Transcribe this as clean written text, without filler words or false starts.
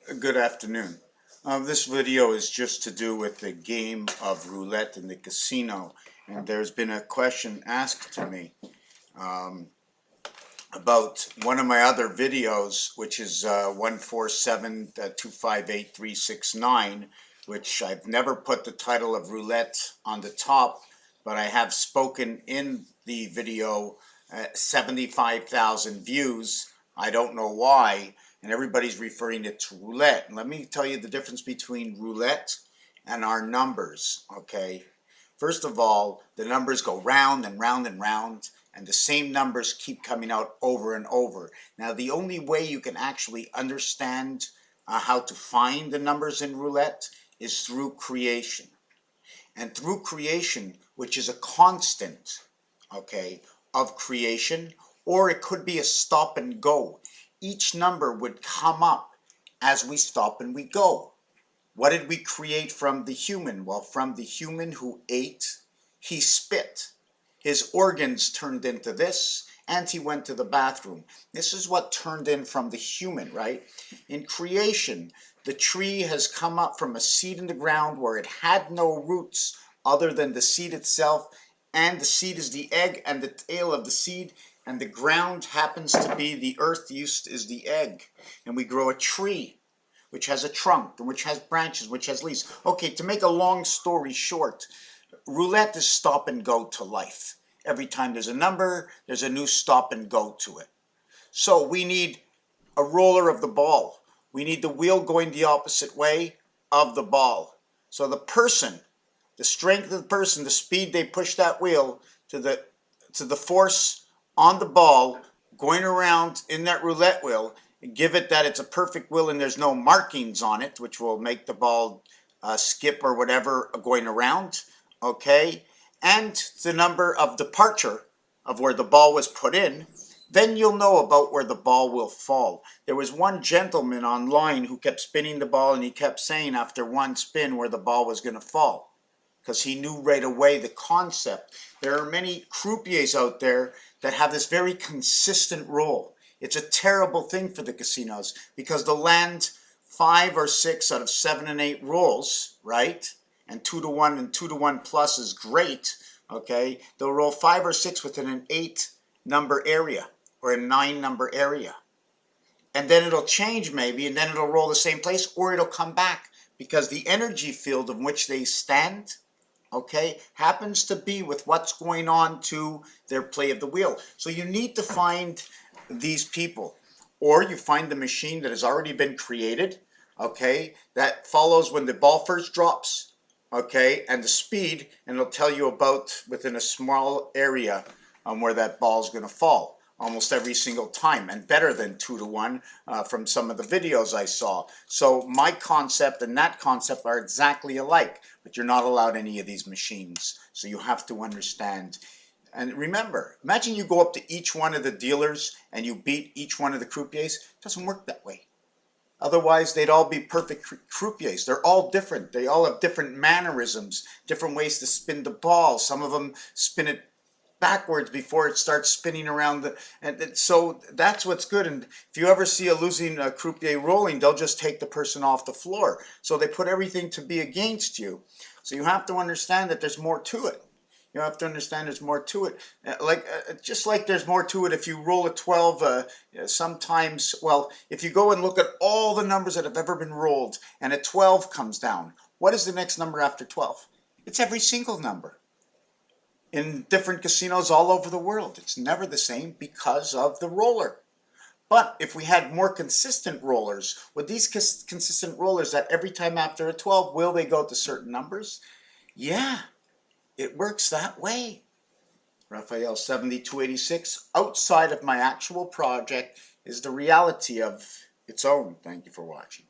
Good afternoon. This video is just to do with the game of roulette in the casino, and there's been a question asked to me about one of my other videos, which is 147-258-369, which I've never put the title of roulette on the top, but I have spoken in the video 75,000 views. I don't know why, and everybody's referring it to roulette. And let me tell you the difference between roulette and our numbers, okay? First of all, the numbers go round and round and round, and the same numbers keep coming out over and over. Now, the only way you can actually understand how to find the numbers in roulette is through creation. And through creation, which is a constant, okay, of creation, or it could be a stop and go. Each number would come up as we stop and we go. What did we create from the human? Well, from the human who ate, he spit. His organs turned into this, and he went to the bathroom. This is what turned in from the human, right? In creation, the tree has come up from a seed in the ground where it had no roots other than the seed itself, and the seed is the egg and the tail of the seed, and the ground happens to be the earth used is the egg. And we grow a tree, which has a trunk, and which has branches, which has leaves. Okay, to make a long story short, roulette is stop and go to life. Every time there's a number, there's a new stop and go to it. So we need a roller of the ball. We need the wheel going the opposite way of the ball. So the person, the strength of the person, the speed they push that wheel to the force on the ball going around in that roulette wheel, give it that it's a perfect wheel and there's no markings on it, which will make the ball skip or whatever going around, okay? And the number of departure of where the ball was put in, then you'll know about where the ball will fall. There was one gentleman online who kept spinning the ball, and he kept saying after one spin where the ball was going to fall, because he knew right away the concept. There are many croupiers out there that have this very consistent roll. It's a terrible thing for the casinos because they'll land 5 or 6 out of 7 and 8 rolls, right? And 2 to 1 and 2 to 1 plus is great, okay? They'll roll 5 or 6 within an 8 number area or a 9 number area. And then it'll change maybe, and then it'll roll the same place, or it'll come back because the energy field in which they stand, okay, happens to be with what's going on to their play of the wheel. So you need to find these people, or you find the machine that has already been created, okay, that follows when the ball first drops, okay, and the speed, and it'll tell you about within a small area where that ball is going to fall almost every single time, and better than 2 to 1 from some of the videos I saw. So my concept and that concept are exactly alike, but you're not allowed any of these machines. So you have to understand. And remember, imagine you go up to each one of the dealers and you beat each one of the croupiers. It doesn't work that way. Otherwise, they'd all be perfect croupiers. They're all different. They all have different mannerisms, different ways to spin the ball. Some of them spin it backwards before it starts spinning around and so that's what's good. And if you ever see a losing croupier rolling, they'll just take the person off the floor. So they put everything to be against you. So you have to understand that there's more to it. You have to understand there's more to it. Just like there's more to it if you roll a 12, sometimes, well, if you go and look at all the numbers that have ever been rolled and a 12 comes down, what is the next number after 12? It's every single number. In different casinos all over the world, it's never the same because of the roller. But if we had more consistent rollers, with these consistent rollers that every time after a 12, will they go to certain numbers? Yeah, it works that way. Raphael 7286, outside of my actual project, is the reality of its own. Thank you for watching.